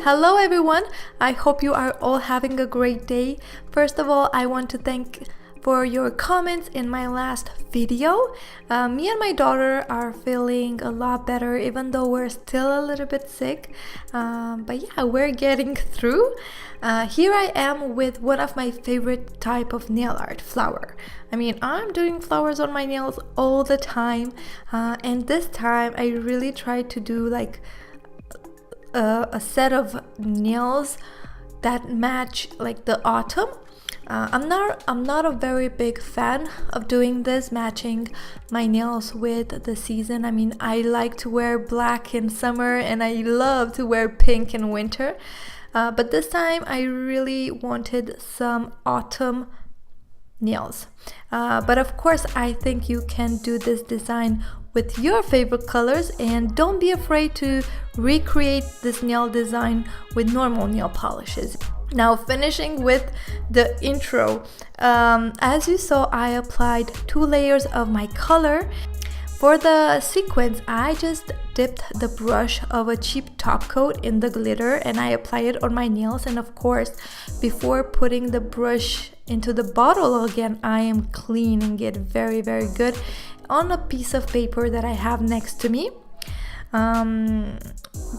Hello everyone, I hope you are all having a great day. First of all, I want to thank for your comments in my last video. Me and my daughter are feeling a lot better even though we're still a little bit sick. But yeah, we're getting through. Here I am with one of my favorite type of nail art, flower. I mean, I'm doing flowers on my nails all the time, and this time I really tried to do like a set of nails that match like the autumn. I'm not a very big fan of doing this, matching my nails with the season. I mean, I like to wear black in summer and I love to wear pink in winter, but this time I really wanted some autumn nails. But of course, I think you can do this design with your favorite colors, and don't be afraid to recreate this nail design with normal nail polishes. Now, finishing with the intro, as you saw, I applied 2 layers of my color. For the sequence, I just dipped the brush of a cheap top coat in the glitter and I apply it on my nails. And of course, before putting the brush into the bottle again, I am cleaning it very good on a piece of paper that I have next to me.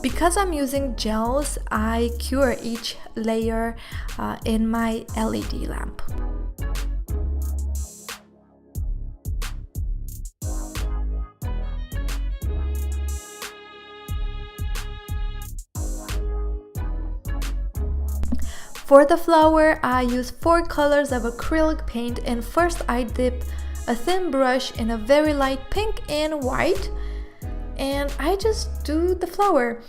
Because I'm using gels, I cure each layer in my LED lamp. For the flower, I use 4 colors of acrylic paint, and first I dip a thin brush in a very light pink and white, and I just do the flower.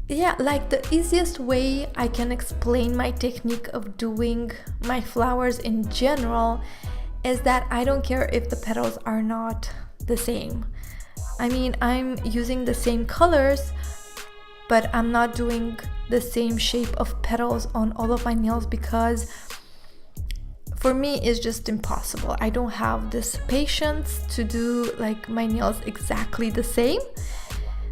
Yeah, like the easiest way I can explain my technique of doing my flowers in general is that I don't care if the petals are not the same. I mean, I'm using the same colors, but I'm not doing the same shape of petals on all of my nails because for me it's just impossible. I don't have this patience to do like my nails exactly the same.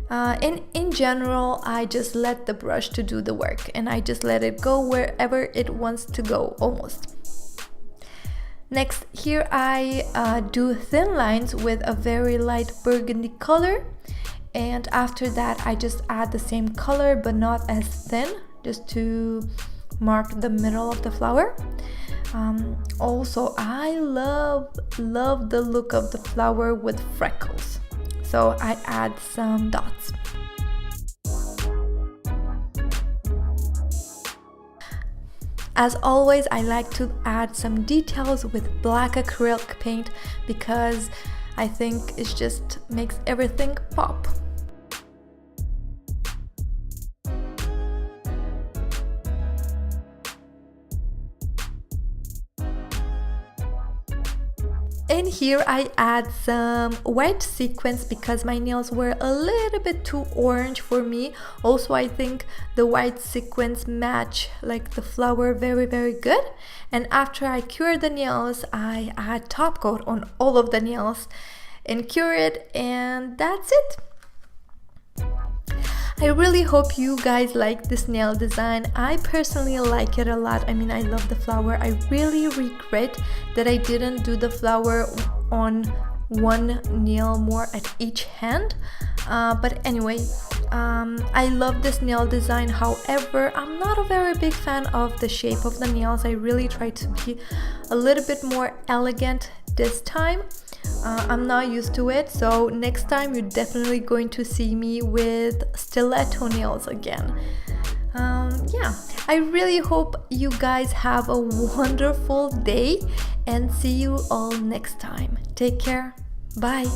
And in general, I just let the brush to do the work and I just let it go wherever it wants to go, almost. Next, here I do thin lines with a very light burgundy color, and after that I just add the same color but not as thin, just to mark the middle of the flower. Also, I love the look of the flower with freckles, so I add some dots. As always, I like to add some details with black acrylic paint because I think it just makes everything pop. And here I add some white sequins because my nails were a little bit too orange for me. Also, I think the white sequins match like the flower very good. And after I cure the nails, I add top coat on all of the nails and cure it, and that's it. I really hope you guys like this nail design. I personally like it a lot. I mean, I love the flower. I really regret that I didn't do the flower on one nail more at each hand. But anyway, I love this nail design. However, I'm not a very big fan of the shape of the nails. I really try to be a little bit more elegant this time. I'm not used to it, so next time you're definitely going to see me with stiletto nails again. Yeah, I really hope you guys have a wonderful day and see you all next time. Take care. Bye.